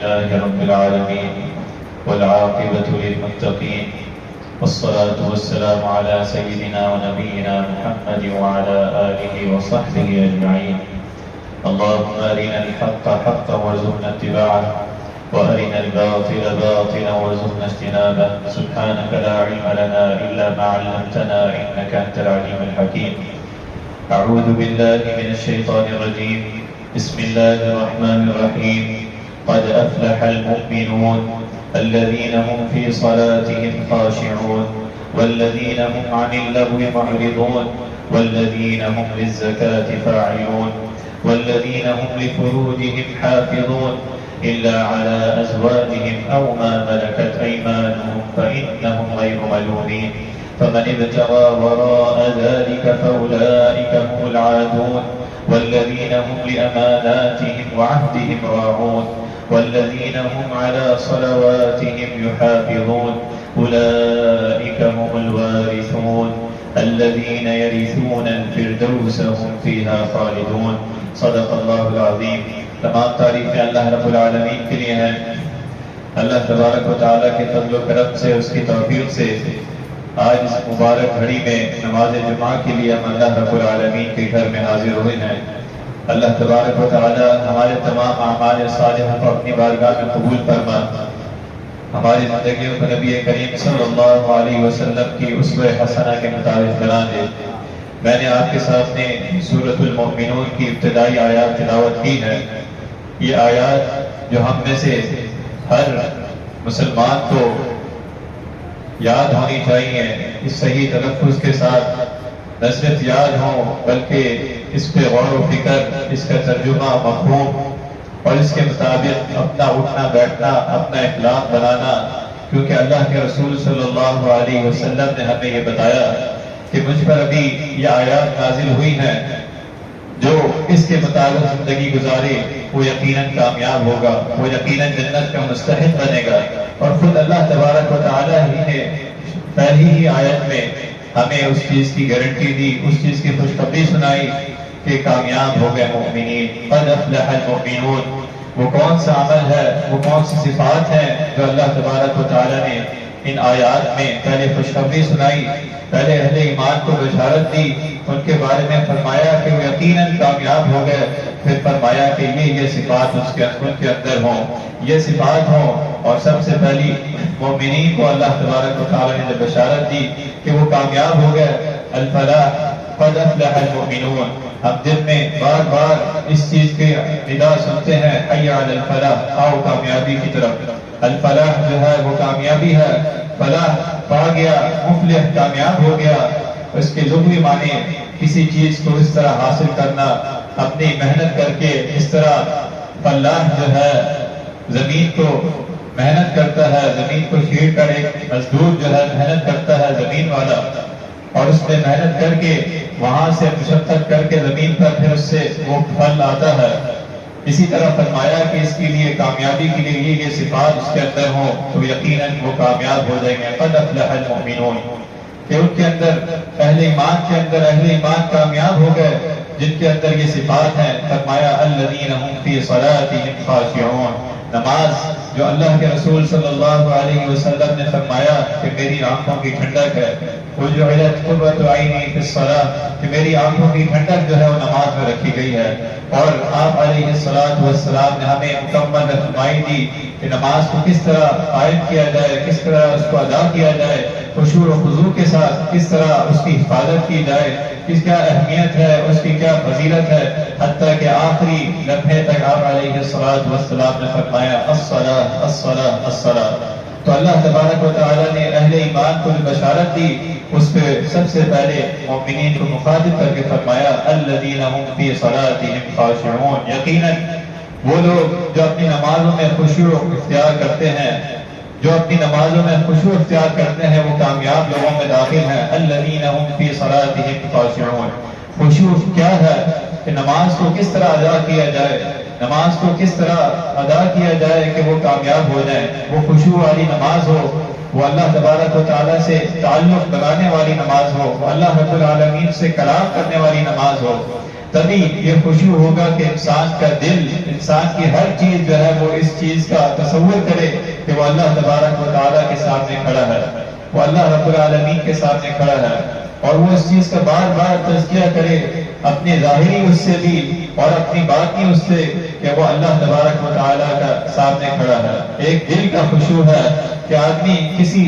لله رب العالمين والعاقبة للمتقين والصلاة والسلام على سيدنا ونبينا محمد وعلى آله وصحبه أجمعين. اللهم أرنا الحق حقا وارزقنا اتباعه وأرنا الباطل باطلا وارزقنا اجتنابه. سبحانك لا علم لنا إلا ما علمتنا إنك أنت العليم الحكيم. أعوذ بالله من الشيطان الرجيم. بسم الله الرحمن الرحيم. قد أفلح المؤمنون الذين هم في صلاتهم خاشعون والذين هم عن اللغو معرضون والذين هم للزكاة فاعلون والذين هم لفروجهم حافظون إلا على أزواجهم أو ما ملكت أيمانهم فإنهم غير ملومين. فمن ابتغى وراء ذلك فأولئك هم العادون والذين هم لأماناتهم وعهدهم راعون والذين هم على صلواتهم يحافظون. أولئك هم الوارثون الذين يرثون الفردوس هم فيها خالدون. صدق اللہ العظیم. تمام تعریفیں اللہ رب العالمین کے لیے ہیں. اللہ تبارک و تعالیٰ کے فضل و کرم سے، اس کی توفیق سے آج اس مبارک گھڑی میں نماز جمعہ کے لیے ہم اللہ رب العالمین کے گھر میں حاضر ہوئے ہیں. اللہ تبارک و تعالی ہمارے تمام اعمال صالحہ کو اپنی بارگاہ میں قبول فرما. ہماری زندگیوں کو نبی کریم صلی اللہ علیہ وسلم کی اسوہ حسنہ کے مطابق بنا دے. میں نے آپ کے سامنے سورۃ المؤمنون کی ابتدائی آیات تلاوت کی ہے. یہ آیات جو ہم میں سے ہر مسلمان کو یاد ہونی چاہیے، اس صحیح تلفظ کے ساتھ نہ صرف یاد ہوں بلکہ اس پہ غور و فکر، اس کا ترجمہ مفہوم اور اس کے مطابق اپنا اٹھنا بیٹھنا، اپنا اخلاق بنانا. کیونکہ اللہ کے رسول صلی اللہ علیہ وسلم نے ہمیں یہ بتایا کہ مجھ پر ابھی یہ آیات نازل ہوئی ہیں، جو اس کے مطابق زندگی گزارے وہ یقیناً کامیاب ہوگا، وہ یقیناً جنت کا مستحق بنے گا. اور خود اللہ تبارک و تعالیٰ ہی نے پہلی ہی آیت میں ہمیں اس چیز کی گارنٹی دی، اس چیز کی خوشخبری سنائی کہ کامیاب ہو گئے مومنین. قد افلح المؤمنون. وہ کون سا عمل ہے، وہ کون سی صفات ہیں جو اللہ تبارک و تعالیٰ نے ان آیات میں پہلے خوشخبری سنائی، پہلے اہل ایمان کو بشارت دی، ان کے بارے میں فرمایا کہ وہ یقیناً کامیاب ہو گئے. پھر فرمایا کہ یہ صفات ان کے اندر ہوں، یہ صفات ہوں. اور سب سے پہلی مومنین کو اللہ تبارک و تعالیٰ نے بشارت دی کہ وہ کامیاب ہو گئے. الفلاح، قد افلح المؤمنون. ہم دل میں بار بار اس چیز کے ندا سنتے ہیں، حی علی الفلاح، آؤ کامیابی کی طرف. الفلاح جو ہے وہ کامیابی ہے. فلاح پا گیا، مفلح کامیاب ہو گیا. اس کے لغوی معنی کسی چیز کو اس طرح حاصل کرنا، اپنی محنت کر کے اس طرح. فلاح جو ہے زمین کو محنت کرتا ہے، زمین کو چھیڑ کر ایک مزدور جو ہے محنت کرتا ہے زمین والا، اور اس میں محنت کر کے وہاں سے مشقت کر کے زمین پر پھر اس سے وہ پھل آتا ہے. اسی طرح فرمایا کہ اس کے لیے کامیابی کے لیے یہ صفات اس کے اندر ہوں تو یقیناً وہ کامیاب ہو جائیں گے. قد افلح المؤمنون. کہ ان کے اندر اہل ایمان کامیاب ہو گئے جن کے اندر یہ صفات ہیں. فرمایا الذین هم فی صلاتهم خاشعون. نماز جو اللہ کے رسول صلی اللہ علیہ وسلم نے فرمایا کہ میری آنکھوں کی ٹھنڈک ہے. وجعلت قرۃ عینی فی الصلاۃ. کہ میری آنکھوں کی ٹھنڈک جو ہے وہ نماز میں رکھی گئی ہے. اور آپ علیہ السلام نے ہمیں مکمل رہنمائی دی کہ نماز کو کس طرح قائم کیا جائے، کس طرح اس کو ادا کیا جائے، خشوع و خضوع کے ساتھ کس طرح اس کی حفاظت کی جائے، کس کیا اہمیت ہے، اس کی کیا فضیلت ہے. حتیٰ کہ آخری لمحے تک آپ علیہ السلام نے فرمایا الصلاۃ الصلاۃ الصلاۃ. تو اللہ تبارک و تعالیٰ نے اہل ایمان کو جو بشارت دی اس پہ سب سے پہلے مومنین کو مخاطب کر کے فرمایا الذین هم فی صلاتهم خاشعون. یقیناً وہ لوگ جو اپنی نمازوں میں خشوع اختیار کرتے ہیں، جو اپنی نمازوں میں خشوع اختیار کرتے ہیں وہ کامیاب لوگوں میں داخل ہیں. الذین هم فی صلاتهم خاشعون. خشوع کیا ہے کہ نماز کو کس طرح ادا کیا جائے، نماز کو کس طرح ادا کیا جائے کہ وہ کامیاب ہو جائے. وہ خشوع والی نماز ہو، وہ اللہ تبارک و تعالیٰ سے تعلق بنانے والی نماز ہو، وہ اللہ رب العالمین سے کلام کرنے والی نماز ہو. تبھی یہ خشوع ہوگا کہ انسان کا دل، انسان کی ہر چیز جو ہے وہ اس چیز کا تصور کرے کہ وہ اللہ تبارک و تعالیٰ کے سامنے کھڑا ہے، وہ اللہ رب العالمین کے سامنے کھڑا ہے، اور وہ اس چیز کا بار بار تذکیہ کرے اپنی ظاہری اس سے بھی اور اپنی باطنی اس سے کہ وہ اللہ تبارک و تعالیٰ کا سامنے کھڑا ہے۔ ایک دل کا خشوع ہے کہ آدمی کسی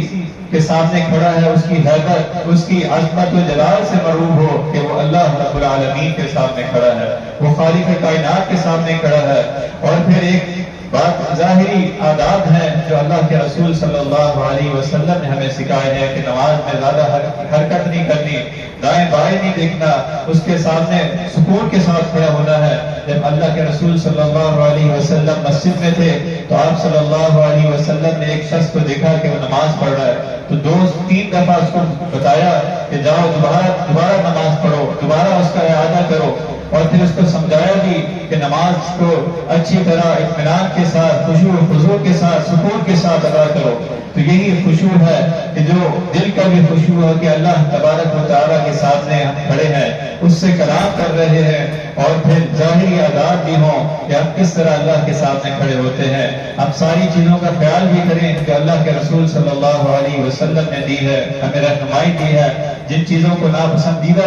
کے سامنے کھڑا ہے، اس کی حیبت، اس کی عظمت و جلال سے مرعوب ہو کہ وہ اللہ رب العالمین کے سامنے کھڑا ہے، وہ خالق کائنات کے سامنے کھڑا ہے۔ اور پھر ایک بات ظاہری آداب ہیں جو اللہ کے رسول صلی اللہ علیہ وسلم نے ہمیں سکھائے ہیں کہ نماز میں زیادہ حرکت نہیں کرنی، دائیں بائیں نہیں دیکھنا، اس کے سامنے سکون کے ساتھ کھڑا ہونا ہے۔ جب اللہ کے رسول صلی اللہ علیہ وسلم مسجد میں تھے تو آپ صلی اللہ علیہ وسلم نے ایک شخص کو دیکھا کہ وہ نماز پڑھ رہا ہے، تو 2-3 دفعہ اس کو بتایا کہ جاؤ دوبارہ نماز پڑھو، دوبارہ اس کا اعادہ کرو، اور پھر اس کو سمجھایا بھی کہ نماز کو اچھی طرح اطمینان کے ساتھ، خشوع و خضوع کے ساتھ، سکون کے ساتھ ادا کرو۔ تو یہی خشوع ہے کہ جو دل کا بھی خشوع ہے کہ اللہ تبارک و تعالیٰ کے سامنے ہم کھڑے ہیں، اس سے کلام کر رہے ہیں، اور پھر ظاہری آداب بھی ہوں کہ ہم کس طرح اللہ کے سامنے کھڑے ہوتے ہیں۔ ہم ساری چیزوں کا خیال بھی کریں کہ اللہ کے رسول صلی اللہ علیہ وسلم نے دی ہے، ہمیں رہنمائی دی ہے۔ جن چیزوں کو پسندیدہ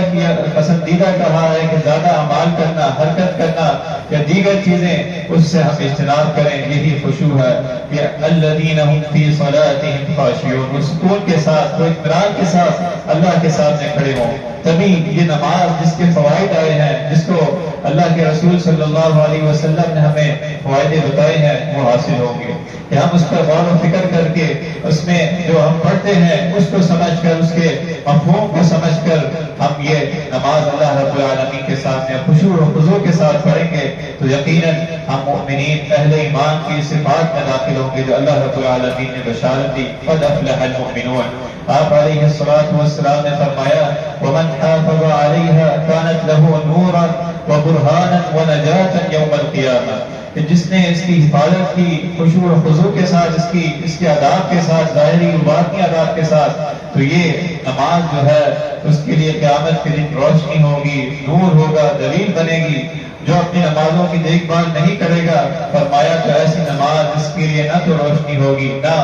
کہا ہے کہ زیادہ اعمال کرنا، حرکت کرنا یا دیگر چیزیں، اس سے ہم اجتناب کریں، یہی خشوع ہے کہ الذین هم فی صلاتهم خاشعون، وہ سکون کے ساتھ، وہ اطمینان کے ساتھ اللہ کے سامنے کھڑے ہوں۔ تبھی یہ نماز جس کے فوائد آئے ہیں، جس کو اللہ کے رسول صلی اللہ علیہ وسلم نے ہمیں فوائد بتائے ہیں، وہ حاصل ہوں گے کہ ہم اس پر غور و فکر کر کے اس میں جو ہم پڑھتے ہیں اس کو سمجھ کر، اس کے مفہوم کو سمجھ کر ہم یہ نماز اللہ رب العالمین کے سامنے خشوع و خضوع کے ساتھ پڑھیں گے تو یقیناً ہم مؤمنین، اہل ایمان کی صفات میں داخل ہوں گے جو اللہ رب العالمین نے بشارت دی، قد افلح المؤمنون۔ آپ علیہ الصلوۃ والسلام نے فرمایا ومن حافظ علیہا کانت لہ نورا وبرہانا ونجاتا یوم القیامہ، کہ جس نے اس کی حفاظت کی خشوع و خضوع کے ساتھ، اس کے آداب کے ساتھ، ظاہری و باطنی آداب کے ساتھ، تو یہ نماز جو ہے اس کے لیے قیامت کے دن روشنی ہوگی، نور ہوگا، دلیل بنے گی۔ جو اپنی نمازوں کی دیکھ بھال نہیں کرے گا، فرمایا تو ایسی نماز اس کے لیے نہ تو روشنی ہوگی نہ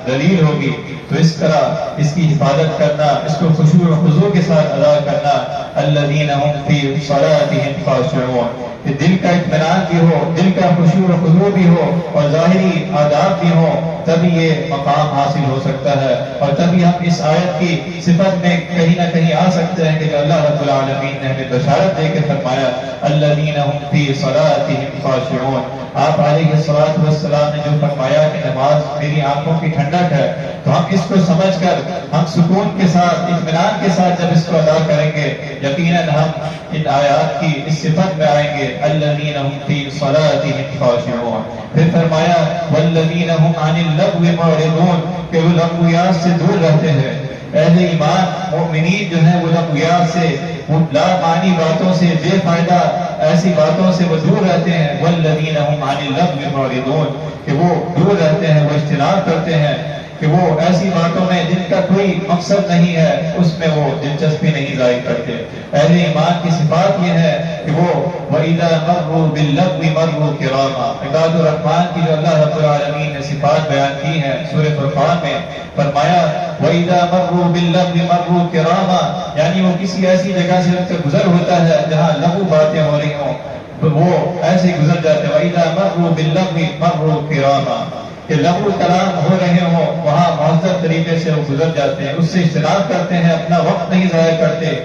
دلیل ہوگی۔ تو اس طرح اس کی حفاظت کرنا، اس کو خشوع و خضوع کے ساتھ ادا کرنا، الذین هم فی صلاتهم خاشعون، کہ دل کا اطمینان بھی ہو، دل کا خشوع و خضوع بھی ہو اور ظاہری آداب بھی ہو، تبھی یہ مقام حاصل ہو سکتا ہے، اور تبھی ہم اس آیت کی صفت میں کہیں نہ کہیں آ سکتے ہیں کہ اللہ رب العالمین نے ہمیں بشارت دے کے فرمایا الذین هم فی صلاتهم خاشعون۔ آپ علیہ الصلوۃ والسلام نے جو فرمایا کہ نماز میری آنکھوں کی ٹھنڈک ہے، تو ہم اس کو سمجھ کر ہم سکون کے ساتھ، اطمینان کے ساتھ جب اس کو ادا کریں گے، یقیناً ہم ان آیات کی اس صفت میں آئیں گے الذین هم فی صلاتهم خاشعون۔ پھر فرمایا والذین هم عن اللغو معرضون، کہ وہ لغویات سے دور رہتے ہیں۔ اہل ایمان مومنین جو ہیں وہ لغویات سے، وہ لا معنی باتوں سے، بے فائدہ ایسی باتوں سے وہ دور رہتے ہیں۔ والذین هم عن اللغو معرضون، کہ وہ دور رہتے ہیں، وہ اجتناب کرتے ہیں کہ وہ ایسی باتوں میں جن کا کوئی مقصد نہیں ہے اس میں وہ دلچسپی نہیں ظاہر کرتے۔ اہل ایمان کی صفات یہ ہے کہ وہ وَإِذَا مَرُّوا بِاللَّغْوِ مَرُّوا كِرَامًا، عباد الرحمن کی جو اللہ رب العالمین نے صفات بیان کی ہیں سورہ فرقان میں، فرمایا وَإِذَا مَرُّوا بِاللَّغْوِ مَرُّوا كِرَامًا، یعنی وہ کسی ایسی جگہ سے ان کا گزر ہوتا ہے جہاں لغو باتیں ہو رہی ہوں تو وہ ایسے گزر جاتے ہیں۔ وَإِذَا مَرُّوا بِاللَّغْوِ مَرُّوا كِرَامًا، کہ لغو کلام ہو رہے ہوں وہاں مہذب طریقے سے وہ گزر جاتے ہیں، اس سے اجتناب کرتے ہیں، اپنا وقت نہیں ضائع کرتے۔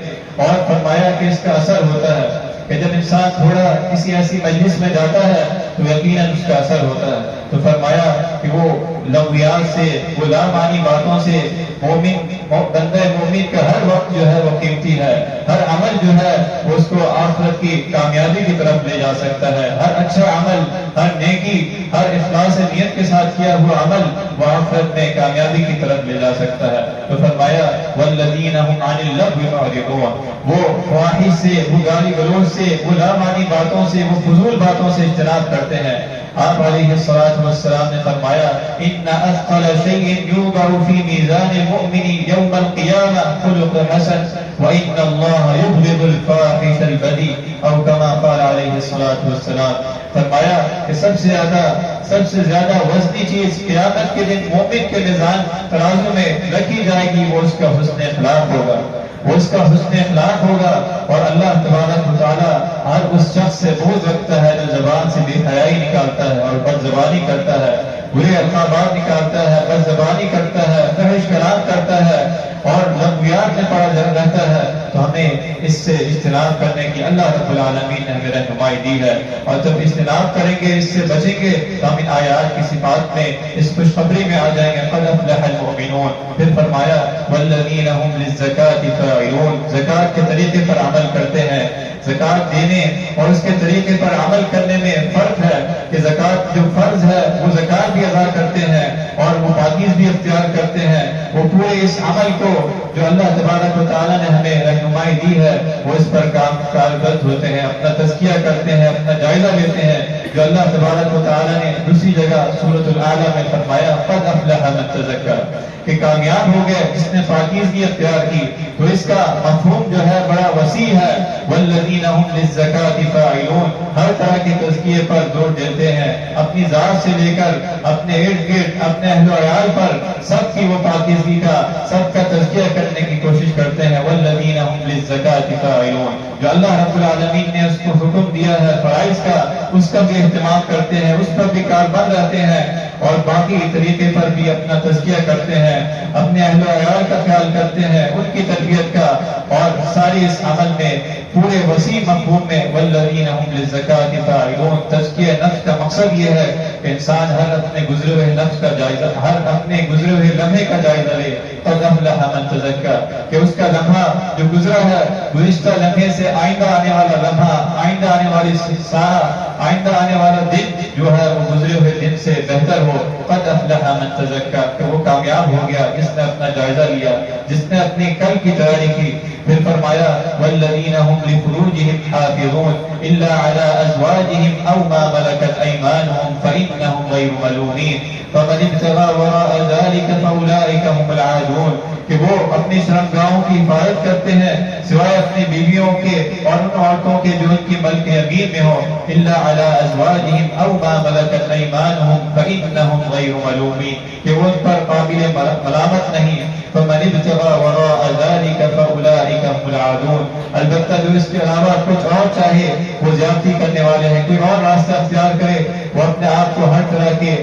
اور فرمایا کہ اس کا اثر ہوتا ہے کہ جب انسان تھوڑا کسی ایسی مجلس میں جاتا ہے تو یقیناً اس کا اثر ہوتا ہے۔ تو فرمایا کہ وہ لغویات سے، وہ لامعنی باتوں سے، بندہ مومن کا ہر وقت جو ہے وہ قیمتی ہے، ہر عمل جو ہے وہ اس کو آخرت کی کامیابی کی طرف لے جا سکتا ہے۔ ہر اچھا عمل، ہر نیکی، ہر اخلاص نیت کے ساتھ کیا ہوا عمل وہ آخرت میں کامیابی کی طرف لے جا سکتا ہے۔ تو فرمایا والذین هم عن اللغو معرضون، وہ فواحش سے، وہ گالی گلوچ سے، وہ لامعنی باتوں سے، وہ فضول باتوں سے اجتناب کرتے ہیں۔ آپ علیہ الصلوۃ والسلام نے فرمایا ان اثقل شیء یوضع فی میزان المؤمن یوم القیامہ خلق حسن، وَإِنَّ اللَّهَ يُبْغِضُ الْفَاحِشَ الْبَذِيءَ أو كما قال علیہ الصلوۃ والسلام. فرمایا کہ سب سے زیادہ وزنی چیز قیامت کے دن مومن کے میزان ترازو میں رکھی جائے گی، وہ اس کا حسن اخلاق ہوگا، وہ اس کا حسن اخلاق ہوگا. اور اللہ تبارک و تعالیٰ ہر اس شخص سے بغض رکھتا ہے جو زبان سے بے حیائی نکالتا ہے اور بد زبانی کرتا ہے، برے القابات نکالتا ہے، بد زبانی کرتا ہے، فحش کلام کرتا ہے اور لغویات میں پڑا رہتا ہے. تو ہمیں اس سے اجتناب کرنے کی اللہ رب العالمین نے ہمیں رہنمائی دی ہے. اور جب اجتناب کریں گے، اس سے بچیں گے، تو ہم ان آیات کی صفات میں اس خوشخبری میں آ جائیں گے. قد افلح المؤمنون. پھر فرمایا والذین هم للزکاة فاعلون. زکات کے طریقے پر عمل کرتے ہیں. زکات دینے اور اس کے طریقے پر عمل کرنے میں فرق ہے کہ زکات جو فرض ہے وہ زکات بھی ادا کرتے ہیں اور وہ پاکیز بھی اختیار کرتے ہیں. وہ پورے اس عمل کو جو اللہ تبارک و تعالیٰ نے ہمیں رہنمائی دی ہے وہ اس پر کاربند ہوتے ہیں، اپنا تزکیہ کرتے ہیں، اپنا جائزہ لیتے ہیں. جو اللہ تبارک و تعالیٰ نے دوسری جگہ سورۃ الاعلیٰ میں فرمایا قد افلح من تزکیٰ، کہ کامیاب ہو گئے جس نے پاکیزگی اختیار کی. تو اس کا مفہوم جو ہے بڑا وسیع ہے. والذین هم للزکاة فاعلون. ہر طرح کے تزکیے پر زور دیتے ہیں، اپنی ذات سے لے کر اپنے ارد گرد اپنے اہل و عیال پر سب کی وہ پاکیزگی کا، سب کا تزکیہ کرنے کی کوشش کرتے ہیں. والذین هم للزکاة فاعلون. جو اللہ رب العالمین نے اس کو حکم دیا ہے فرائض کا، اس کا بھی اہتمام کرتے ہیں، اس پر بھی کاربند رہتے ہیں اور باقی طریقے پر بھی اپنا تزکیہ کرتے ہیں، اپنے اہل و عیال کا خیال کرتے ہیں، ان کی تربیت کا. اور ساری اس عمل میں پورے وسیع مفہوم میں والذین هم للزکاة فاعلون. تزکیہ نفس کا مقصد یہ ہے کہ انسان ہر اپنے گزرے ہوئے نفس کا جائزہ، ہر اپنے گزرے ہوئے لمحے کا جائزہ لے. قد افلح من تزکیٰ، کہ اس کا لمحہ جو گزرا ہے گزشتہ لمحے سے آئندہ آنے والا لمحہ، آئندہ آنے والی ساعت، آئندہ آنے والا دن جو ہے وہ گزرے ہوئے دن سے بہتر ہو. قد افلح من تزکیٰ، کہ وہ کامیاب ہو گیا جس نے اپنا جائزہ لیا، جس نے اپنی کل کی تیاری کی. پھر فرمایا والذین هم لفروجهم حافظون الا على ازواجهم او ما ملكت ايمانهم فانهم غير ملومين فمن ابتغى وراء ذلك فاولئك هم العادون. کہ وہ اپنی شرمگاہوں کی حفاظت کرتے ہیں سوائے اپنی بیویوں کے اور ان عورتوں کے جو ان کی ملک یمین میں ہو. الا على ازواجهم او ما ملكت ايمانهم فانهم غير ملومين، کہ وہ ان پر قابل ملامت نہیں. فمن ابتغى وراء ذلك فاولئك هم العادون. البتہ جو اس کے علاوہ کچھ اور چاہے وہ زیادتی کرنے والے ہیں، کوئی اور راستہ اختیار کرے، وہ اپنے آپ کو ہر طرح کے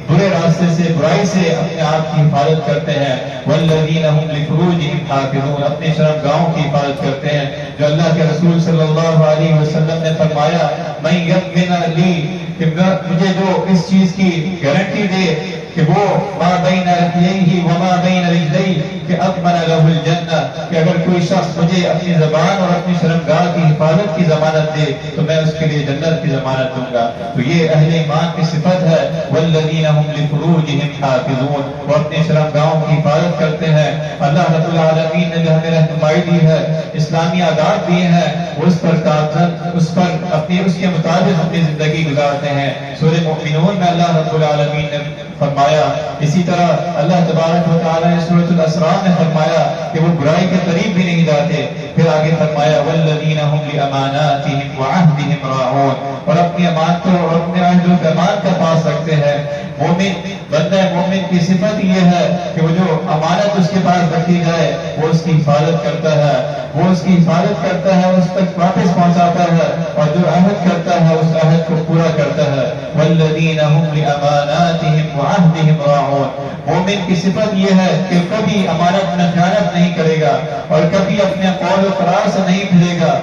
برے راستے سے، برائی سے اپنے آپ کی حفاظت کرتے ہیں. والذین هم لفروجهم حافظون. اپنے شرمگاہوں کی حفاظت کرتے ہیں. جو اللہ کے رسول صلی اللہ علیہ وسلم نے فرمایا من یضمن لی، کہ مجھے جو اس چیز کی گارنٹی دے کہ وہ ما بین لحییہ وما بین رجلیہ، کہ اضمن له الجنہ، کہ اگر کوئی شخص مجھے اپنی زبان اور اپنی شرمگاہ کی حفاظت کی ضمانت دے تو میں اس کے لیے جنت کی ضمانت دوں گا. تو یہ اہل ایمان کی صفت ہے. والذین هم لفروجهم حافظون. وہ اپنی شرمگاہوں کی حفاظت کرتے ہیں. اللہ رب العالمین نے جو ہمیں رہنمائی دی ہے، اسلامی آداب دیے ہیں، وہ اس پر کاربند، اس پر اپنی اس کے مطابق اپنی زندگی گزارتے ہیں. سورہ مومنون میں اللہ رب العالمین نے فرمایا. اسی طرح اللہ تبارک و تعالی نے سورۃ الاسراء میں فرمایا کہ وہ برائی کے قریب بھی نہیں جاتے. پھر آگے فرمایا والذین هم لاماناتهم وعهدهم راعون. اور اپنی امانتوں اور اپنے عہد و پیمان کا پاس رکھتے ہیں. مومن بندہ مومن کی صفت یہ ہے کہ وہ جو امانت اس کے پاس رکھی جائے وہ اس کی حفاظت کرتا ہے، وہ اس کی حفاظت کرتا ہے، اس تک واپس پہنچاتا ہے، اور جو عہد کرتا ہے اس عہد کو پورا کرتا ہے. والذین هم لاماناتهم وعهدهم راعون. مومن کی صفت یہ ہے کہ کبھی امانت میں خیانت نہیں کرے گا اور کبھی اپنے قول و قرار سے نہیں پھرے گا.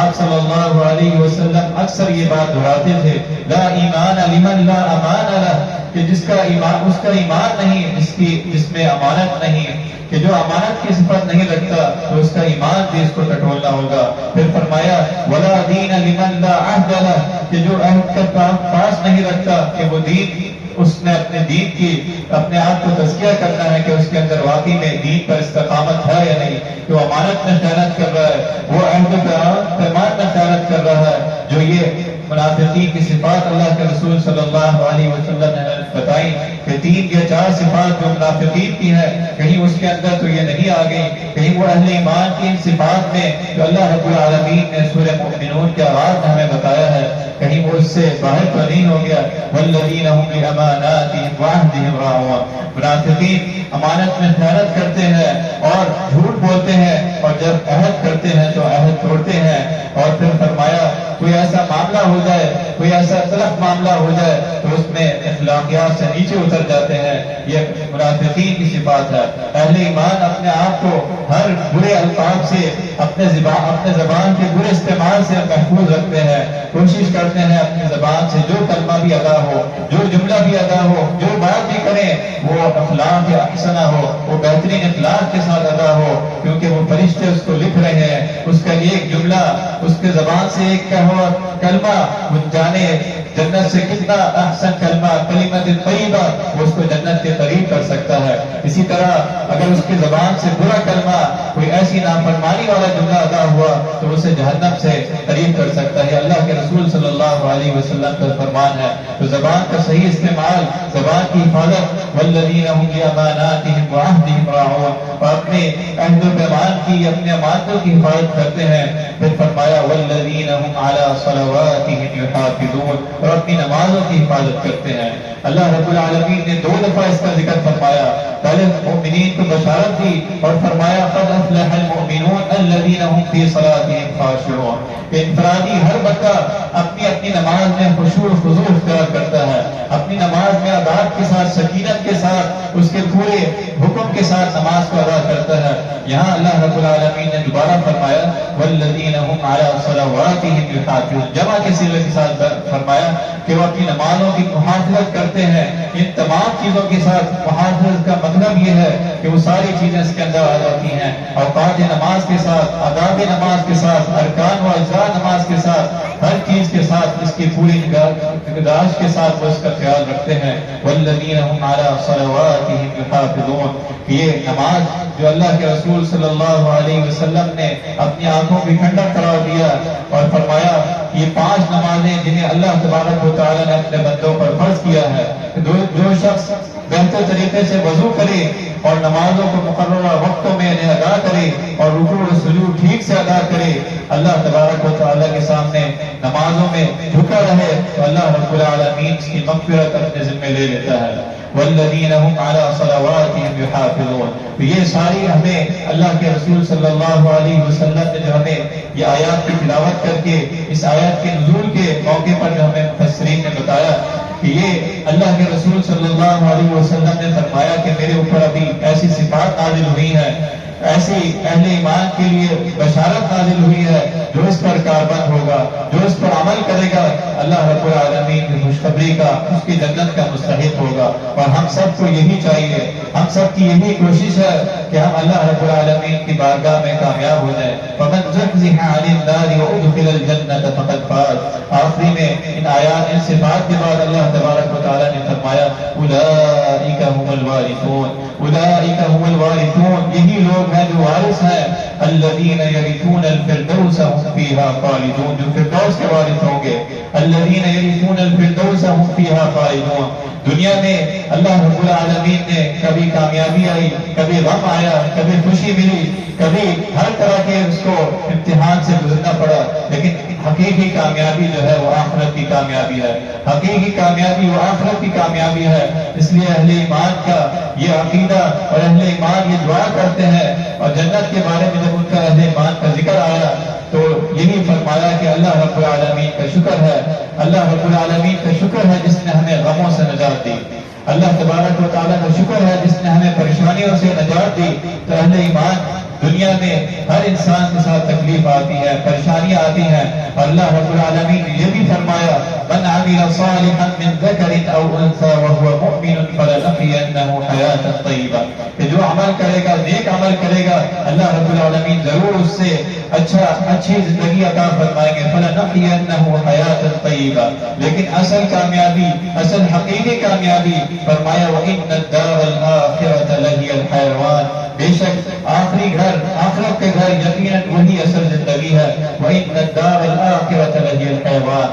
آپ صلی اللہ علیہ وسلم اکثر یہ بات دہراتے تھے لا ایمان لمن لا امان له، کہ جس کا ایمان اس کا ایمان نہیں جس میں امانت نہیں، کہ جو امانت کی صفت نہیں رکھتا تو اس کا ایمان بھی اس کو ٹٹولنا ہوگا. پھر فرمایا ولا دین لمن لا عہد له، کہ جو عہد کا پاس نہیں رکھتا، کہ وہ دین اس نے اپنے دین کی اپنے آپ کو تزکیہ کرنا ہے کہ اس کے اندر واقعی میں دین پر استقامت ہے یا نہیں، کہ وہ امانت میں خیانت کر رہا ہے، وہ عہد و پیمان میں خیانت کر رہا ہے. جو یہ منافقین کی صفات اللہ کے رسول صلی اللہ علیہ وسلم نے بتائی کہ 3 یا 4 صفات جو منافقین کی ہے کہیں اس کے اندر تو یہ نہیں آ گئی، کہیں وہ اہل ایمان کی ان صفات میں جو اللہ رب العالمین نے سورہ مومنون کے آغاز میں ہمیں بتایا ہے کہیں وہ اس سے باہر تو نہیں ہو گیا۔ والذین هم لاماناتهم وعهدهم راعون، منافقین امانت میں خیانت کرتے ہیں اور جھوٹ بولتے ہیں، اور جب عہد کرتے ہیں تو عہد توڑتے ہیں۔ اور پھر فرمایا کوئی ایسا معاملہ ہو جائے، کوئی ایسا تلخ معاملہ ہو جائے تو اس میں اخلاقیات سے نیچے اتر جاتے ہیں۔ یہ منافقین کی صفات ہے۔ اہل ایمان اپنے آپ کو ہر برے الفاظ سے، اپنے زبان کے برے استعمال سے محفوظ رکھتے ہیں، کوشش کرتے ہیں اپنی زبان سے جو کلمہ بھی ادا ہو، جو جملہ بھی ادا ہو، جو بات بھی کریں وہ اخلاق حسنہ ہو، وہ بہترین اخلاق کے ساتھ ادا ہو، کیونکہ وہ فرشتے اس کو لکھ رہے ہیں۔ اس کا ایک جملہ، اس کے زبان سے ایک کلمہ وہ جانے جنت سے کتنا احسن کلمہ، کلمۃ طیبہ، وہ اس کو جنت کے قریب کر سکتا ہے۔ اسی طرح اگر اس کی زبان سے برا کلمہ، کوئی ایسی نافرمانی والا جملہ ادا ہوا تو اسے جہنم سے قریب کر سکتا ہے۔ اللہ کے رسول صلی اللہ علیہ وسلم کا فرمان ہے۔ تو زبان کا صحیح استعمال، زبان کی حفاظت، والذین هم لاماناتهم وعهدهم راعون، اور اپنے عہد و پیمان کی، اپنے امانتوں کی حفاظت کرتے ہیں۔ پھر فرمایا والذین هم علی صلواتهم یحافظون، اور اپنی نمازوں کی حفاظت کرتے ہیں۔ اللہ رب العالمین نے 2 دفعہ اس کا ذکر فرمایا۔ پہلے مومنین کو بشارت دی اور فرمایا قد افلح المؤمنون الذین هم فی صلاتهم خاشعون، کہ انفرادی ہر بندہ اپنی اپنی نماز میں خشوع و خضوع اختیار کرتا ہے، اپنی نماز میں اداب کے ساتھ، سکینت کے ساتھ، اس کے پورے حکم کے ساتھ نماز کو ادا کرتا ہے۔ یہاں اللہ رب العالمین نے دوبارہ فرمایا والذین هم علی صلواتهم یحافظون، جمع کے صیغے کے ساتھ فرمایا کہ وہ اپنی نمازوں کی محافظت کرتے ہیں۔ ان تمام چیزوں کے ساتھ محافظت کا مطلب یہ ہے کہ وہ ساری چیزیں اس کے اندر آ جاتی ہیں، اوقات نماز کے ساتھ، آداب نماز کے ساتھ، ارکان و اجزاء نماز کے ساتھ، ہر چیز کے ساتھ اس کی پوری نگہداشت کے ساتھ وہ اس کا خیال رکھتے ہیں۔ والذین هم علی صلواتهم یحافظون، یہ نماز جو اللہ کے رسول صلی اللہ علیہ وسلم نے اپنی آنکھوں کی ٹھنڈک قرار دیا اور فرمایا یہ 5 نمازیں جنہیں اللہ تبارک و تعالی نے اپنے بندوں پر فرض کیا ہے، جو شخص بہتر طریقے سے وضو کرے اور نمازوں کو مقررہ وقتوں میں انہیں ادا کرے اور رکوع و سجود ٹھیک سے ادا کرے، اللہ تبارک و تعالی کے سامنے نمازوں میں جھکا رہے تو اللہ رب العالمین اس کی مغفرت اپنے ذمہ لے لیتا ہے۔ والذین هم علی صلواتهم یحافظون، تو یہ ساری ہمیں اللہ کے رسول صلی اللہ علیہ وسلم نے جو ہمیں یہ آیات کی تلاوت کر کے اس آیات کے نزول کے موقع پر جو ہمیں مفسرین نے بتایا کہ یہ اللہ کے رسول صلی اللہ علیہ وسلم نے فرمایا کہ میرے اوپر ابھی ایسی صفات نازل ہوئی ہیں، ایسی اہل ایمان کے لیے بشارت نازل ہوئی ہے، جو اس پر کاربند ہوگا، جو اس پر عمل کرے گا، اللہ رب العالمین کی خوشخبری کا، اس کی جنت کا مستحق ہوگا۔ اور ہم سب کو یہی چاہیے، ہم سب کی یہی کوشش ہے کہ ہم اللہ رب العالمین کی بارگاہ میں کامیاب ہو جائیں۔ فَمَنْ زُحْزِحَ عَنِ النَّارِ وَأُدْخِلَ الْجَنَّةَ فَقَدْ فَازَ، آخری میں ان آیات، ان صفات کے بعد اللہ تبارک و تعالی نے فرمایا اولئک هم الوارثون، اولئک هم الوارثون، یہی لوگ ہیں جو وارث ہیں، الذین یرثون الفردوس هم فیہا خالدون، جو فردوس کے وارث ہوں گے، الذین یرثون الفردوس هم فیہا خالدون۔ دنیا میں اللہ رب العالمین نے کبھی کامیابی آئی، کبھی غم آیا، کبھی خوشی ملی، کبھی ہر طرح کے اس کو امتحان سے گزرنا پڑا، لیکن حقیقی کامیابی جو ہے وہ آخرت کی کامیابی ہے، حقیقی کامیابی وہ آخرت کی کامیابی ہے۔ اس لیے اہل ایمان کا یہ عقیدہ اور اہل ایمان یہ دعا کرتے ہیں، اور جنت کے بارے میں جب ان کا اہل ایمان کا ذکر آیا تو یہی فرمایا کہ اللہ رب العالمین کا شکر ہے، اللہ رب العالمین کا شکر ہے جس نے ہمیں غموں سے نجات دی، اللہ تبارک و تعالیٰ کا شکر ہے جس نے ہمیں پریشانیوں سے نجات دی۔ تو اہل ایمان دنیا میں ہر انسان کے ساتھ تکلیف آتی ہے، پریشانیاں آتی ہیں، اور اللہ رب العالمین نے یہ بھی فرمایا من عمل صالحا من ذکر او انثى وهو مؤمن فلنحيينه حیاة طیبہ، کہ جو عمل کرے گا، نیک عمل کرے گا، اللہ رب العالمین ضرور اس سے اچھی زندگی عطا فرمائیں گے. فَلَنَحْيَنَّهُ حَيَاةً طَيِّبَةً. لیکن اصل کامیابی، اصل حقیقی کامیابی فرمایا وَإِنَّ الدَّارَ الْآخِرَةَ لَهِيَ الْحَيَوَانُ. بے شک آخری گھر، آخرت کے گھر یقیناً وہی اصل زندگی ہے. وَإِنَّ الدَّارَ الْآخِرَةَ لَهِيَ الْحَيَوَانُ.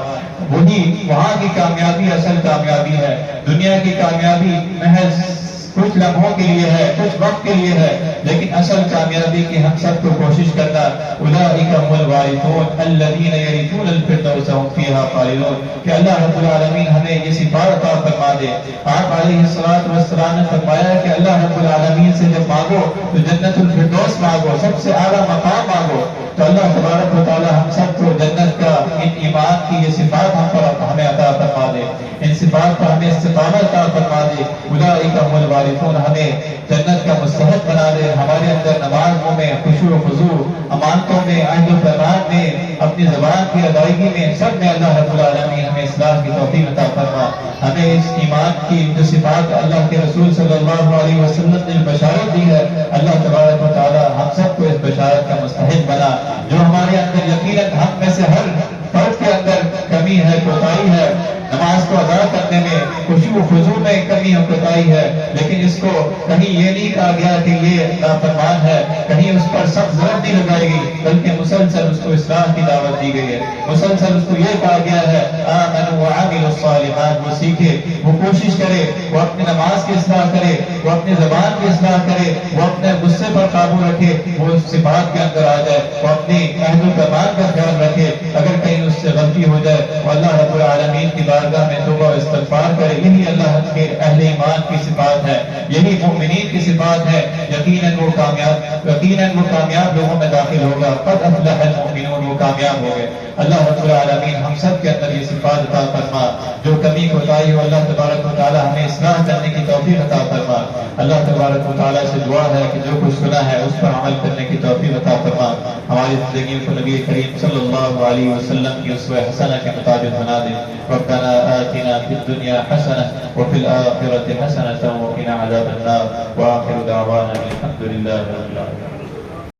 وہی وہاں کی کامیابی اصل کامیابی ہے. دنیا کی کامیابی محض کچھ لمحوں کے لیے ہے، کچھ وقت کے لیے ہے، لیکن اصل کامیابی کی ہم سب کو کوشش کرنا. اولئک هم الوارثون الذین یرثون الفردوس هم فیہا خالدون. کہ اللہ رب العالمین ہمیں یہ صفات عطا فرما دے. آپ علیہ السلام نے فرمایا کہ اللہ رب العالمین سے جب مانگو تو جنت الفردوس مانگو، سب سے اعلیٰ مقام مانگو. تو اللہ تبارک و تعالی ہم سب کو جنت کا ان ایمان کی یہ صفات ہمیں عطا فرما دے، ان صفات پر ہمیں استقامت عطا فرما دے. اولئک هم الوارثون. ہمیں جنت کا مستحق بنا دے. ہمارے اندر نمازوں میں خشوع و خضوع، امانتوں میں، عہد و پیمان میں، اپنی زبان کی ادائیگی میں، سب میں اللہ رب العالمین ہمیں اصلاح کی توفیق عطا فرما. ہمیں اس ایمان کی جو صفات اللہ کے رسول صلی اللہ علیہ وسلم نے بشارت دی ہے، اللہ تبارک و تعالی ہم سب کو اس بشارت کا مستحق بنا. جو ہمارے اندر یقیناً ہم میں سے ہر فرد کے اندر کمی ہے، کوتاہی ہے، نماز کو ادا کرنے میں، خشوع و خضوع میں کمی اور کوتاہی ہے، لیکن اس کو کہیں یہ نہیں کہا گیا کہ یہ نافرمان ہے، کہیں اس پر سخت ضرب نہیں لگائی گئی، بلکہ مسلسل اس کو اصلاح کی دعوت دی گئی ہے. مسلسل اس کو یہ کہا گیا ہے آمنوا وعملوا الصالحات. وہ سیکھے، وہ کوشش کرے، وہ اپنی نماز کی اصلاح کرے، وہ اپنی زبان کی اصلاح کرے، وہ اپنے غصے پر قابو رکھے، وہ اس صفات کے اندر آ جائے، وہ اپنی عہد و پیمان کا خیال رکھے. اگر کہیں اس سے غلطی ہو جائے وہ اللہ رب العالمین کی بارگاہ میں توبہ و استغفار کرے. یہی اللہ کے اہل ایمان کی صفات ہے، یہی مومنین کی صفات ہے. یقیناً وہ کامیاب لوگوں میں داخل ہوگا. قد افلح المؤمنون. وہ کامیاب ہو گئے. اللہ رب العالمین ہم سب کے اندر یہ صفات عطا فرما. جو کمی کوتاہی ہو اللہ تبارک و تعالی ہمیں اصلاح کرنے کی توفیق عطا فرما. اللہ تبارک و تعالی سے دعا ہے کہ جو کچھ سنا ہے اس پر عمل کرنے کی توفیق عطا فرما. ہماری زندگی کو نبی کریم صلی اللہ علیہ وسلم کی اسوہ حسنہ کے مطابق بنا دے. ربنا آتنا فی الدنیا حسنہ وفی الآخرۃ حسنۃ وقنا عذاب النار. وآخر دعوانا الحمد للہ رب العالمین.